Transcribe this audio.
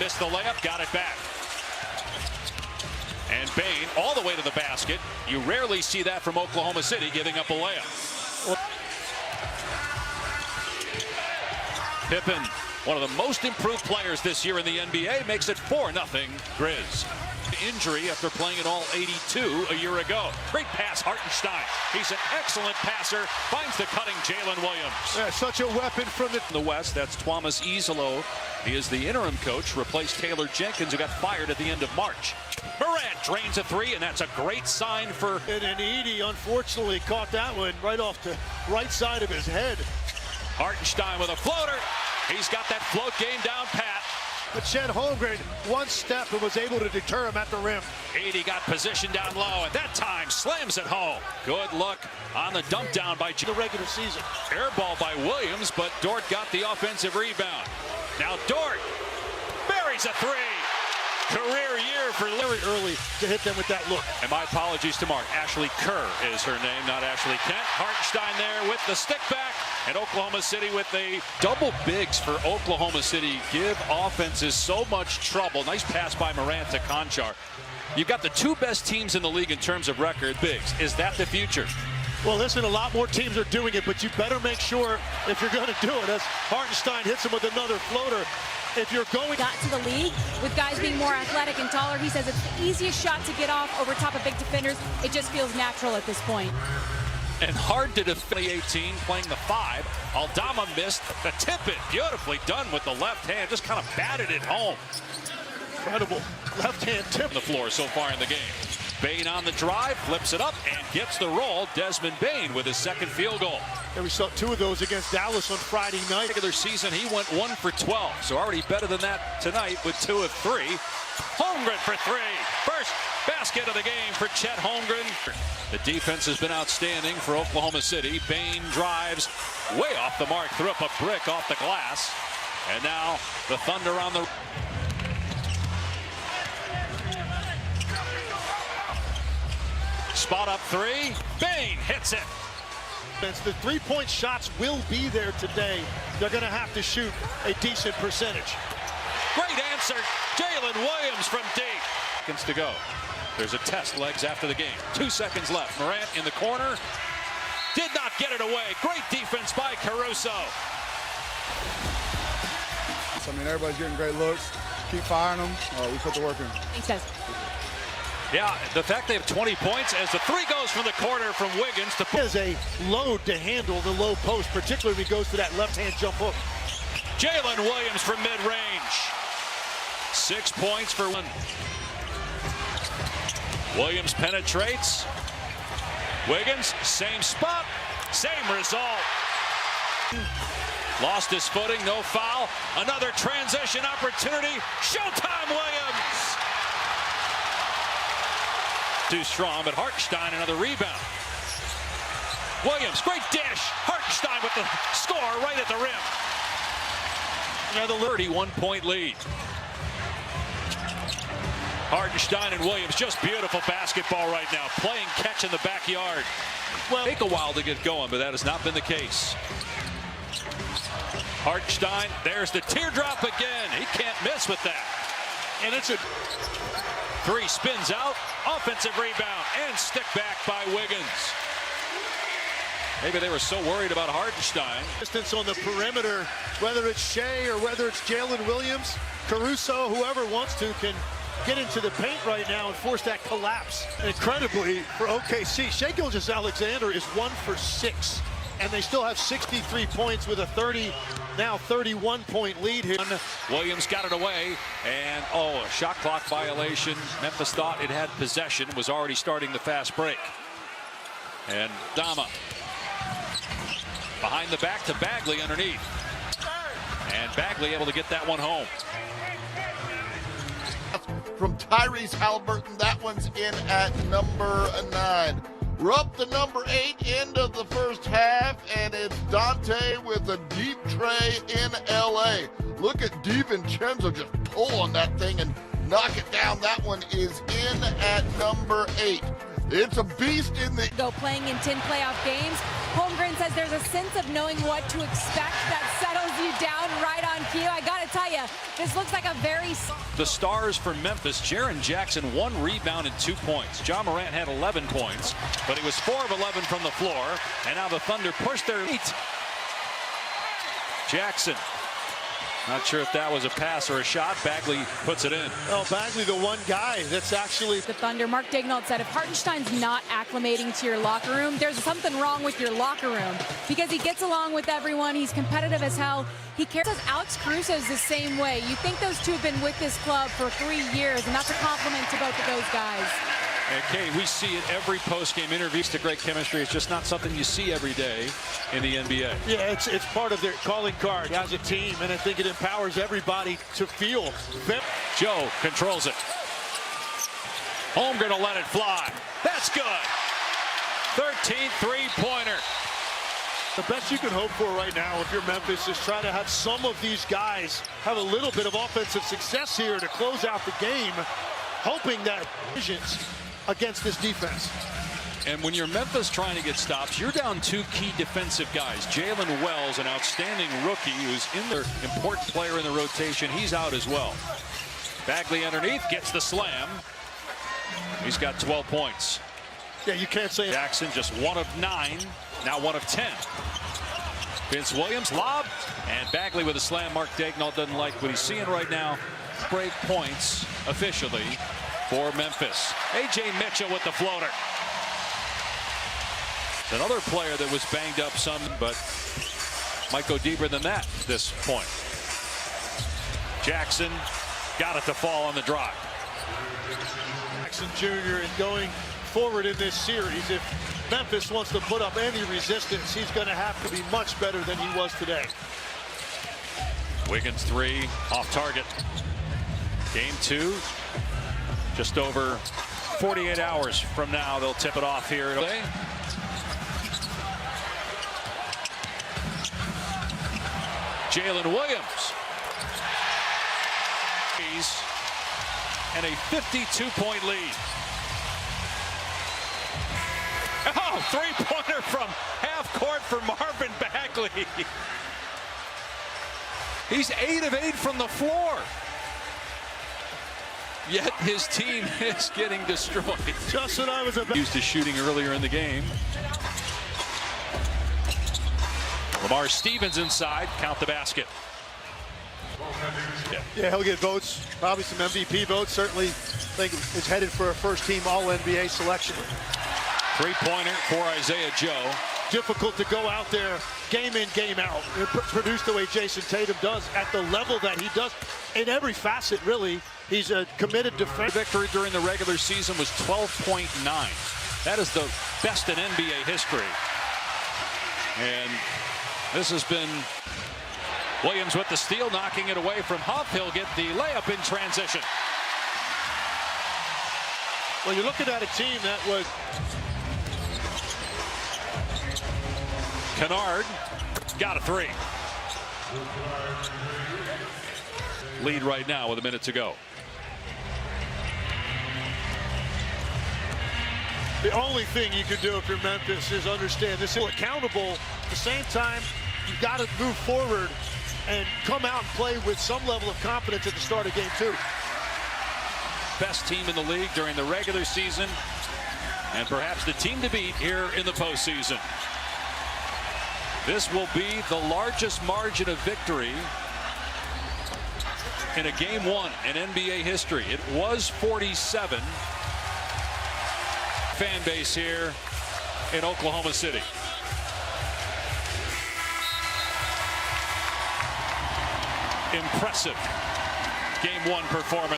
Missed the layup, got it back. And Bain all the way to the basket. You rarely see that from Oklahoma City, giving up a layup. Pippen, one of the most improved players this year in the NBA, makes it 4-0 Grizz. Injury after playing it all 82 a year ago. Great pass, Hartenstein. He's an excellent passer. Finds the cutting Jalen Williams. Yeah, such a weapon from the West. That's Thomas Isolo. He is the interim coach, replaced Taylor Jenkins, who got fired at the end of March. Morant drains a three, and that's a great sign for... And Edey, unfortunately, caught that one right off the right side of his head. Hartenstein with a floater. He's got that float game down pat. But Chet Holmgren, one step and was able to deter him at the rim. Edey got position down low, and that time slams it home. Good look on the dump down by the regular season. Air ball by Williams, but Dort got the offensive rebound. Now Dort buries a three. Career year for very early to hit them with that look. And my apologies to Mark. Ashley Kerr is her name, not Ashley Kent. Hartenstein there with the stick back. And Oklahoma City with the double bigs for Oklahoma City give offenses so much trouble. Nice pass by Morant to Conchar. You've got the two best teams in the league in terms of record bigs. Is that the future? Well, listen, a lot more teams are doing it, but you better make sure if you're going to do it, as Hartenstein hits him with another floater. If you're going got to the league with guys being more athletic and taller, he says it's the easiest shot to get off over top of big defenders. It just feels natural at this point. And hard to defend. 18 playing the 5. Aldama missed the tip it. Beautifully done with the left hand. Just kind of batted it home. Incredible left hand tip. On the floor so far in the game. Bain on the drive, flips it up, and gets the roll. Desmond Bain with his second field goal. And we saw two of those against Dallas on Friday night. Regular season, he went 1 for 12. So already better than that tonight with 2 of 3. Holmgren for 3. First basket of the game for Chet Holmgren. The defense has been outstanding for Oklahoma City. Bain drives way off the mark, threw up a brick off the glass. And now the Thunder on the... Spot up 3. Bain hits it. The three-point shots will be there today. They're going to have to shoot a decent percentage. Great answer. Jalen Williams from deep. Seconds to go. There's a test legs after the game. 2 seconds left. Morant in the corner. Did not get it away. Great defense by Caruso. I mean, everybody's getting great looks. Keep firing them. We put the work in. Thanks, guys. Yeah, the fact they have 20 points as the 3 goes from the corner from Wiggins to... It is a load to handle the low post, particularly when he goes to that left-hand jump hook. Jalen Williams from mid-range. 6 points for one. Williams penetrates. Wiggins, same spot, same result. Lost his footing, no foul. Another transition opportunity. Showtime, Williams. Too strong, but Hartenstein another rebound. Williams, great dish. Hartenstein with the score right at the rim. Another 31-point lead. Hartenstein and Williams, just beautiful basketball right now. Playing catch in the backyard. Well, take a while to get going, but that has not been the case. Hartenstein, there's the teardrop again. He can't miss with that. And it's a 3 spins out, offensive rebound, and stick back by Wiggins. Maybe they were so worried about Hartenstein. Distance on the perimeter, whether it's Shea or whether it's Jalen Williams, Caruso, whoever wants to, can get into the paint right now and force that collapse. Incredibly, for OKC, Shea Gilgeous-Alexander is 1 for 6. And they still have 63 points with a 31-point lead here. Williams got it away, and a shot clock violation. Memphis thought it had possession, was already starting the fast break. And Dama behind the back to Bagley underneath. And Bagley able to get that one home. From Tyrese Halliburton, that one's in at number 9. We're up to number 8, end of the first half, and it's Dante with a deep tray in LA. Look at DiVincenzo just pull on that thing and knock it down. That one is in at number 8. It's a beast in the... Playing in 10 playoff games. Holmgren says there's a sense of knowing what to expect that settles you down right on cue. I got to tell you, this looks like a very... The stars for Memphis, Jaren Jackson, 1 rebound and 2 points. John Morant had 11 points, but he was 4 of 11 from the floor, and now the Thunder push their lead. Jackson. Not sure if that was a pass or a shot. Bagley puts it in. Oh, Bagley, the one guy that's actually... The Thunder, Mark Daignault said, if Hartenstein's not acclimating to your locker room, there's something wrong with your locker room. Because he gets along with everyone. He's competitive as hell. He cares. Alex Caruso's the same way. You think those two have been with this club for 3 years, and that's a compliment to both of those guys. Okay, we see it every post-game interview. It's a great chemistry. It's just not something you see every day in the NBA. Yeah, it's part of their calling card as a team, and I think it empowers everybody to feel. Joe controls it. Holmgren will let it fly. That's good. 13th three-pointer. The best you can hope for right now if you're Memphis is try to have some of these guys have a little bit of offensive success here to close out the game, hoping that visions against this defense. And when you're Memphis trying to get stops, you're down 2 key defensive guys. Jalen Wells, an outstanding rookie who's in there, important player in the rotation. He's out as well. Bagley underneath, gets the slam. He's got 12 points. Yeah, you can't say... Jackson just 1 of 9, now 1 of 10. Vince Williams, lob, and Bagley with a slam. Mark Daignault doesn't like what he's seeing right now. Break points officially for Memphis. A.J. Mitchell with the floater. Another player that was banged up some, but might go deeper than that at this point. Jackson got it to fall on the drive. Jackson Jr. and going forward in this series, if Memphis wants to put up any resistance, he's going to have to be much better than he was today. Wiggins 3 off target. Game 2, just over 48 hours from now, they'll tip it off here today. Jalen Williams. And a 52-point lead. Oh, 3-pointer from half court for Marvin Bagley. He's 8 of 8 from the floor. Yet his team is getting destroyed. Just what I was about. Used his shooting earlier in the game. Lamar Stevens inside, count the basket. Yeah, he'll get votes, probably some MVP votes. Certainly think it's headed for a first-team All-NBA selection. 3-pointer for Isaiah Joe. Difficult to go out there game in, game out, and produce the way Jason Tatum does at the level that he does in every facet, really. He's a committed defender. Victory during the regular season was 12.9. That is the best in NBA history. And this has been Williams with the steal, knocking it away from Huff. He'll get the layup in transition. Well, you're looking at a team that was... Kennard got a 3. Lead right now with a minute to go. The only thing you can do if you're Memphis is understand this is accountable. At the same time, you've got to move forward and come out and play with some level of confidence at the start of game 2. Best team in the league during the regular season, and perhaps the team to beat here in the postseason. This will be the largest margin of victory in a game 1 in NBA history. It was 47. Fan base here in Oklahoma City. Impressive game 1 performance.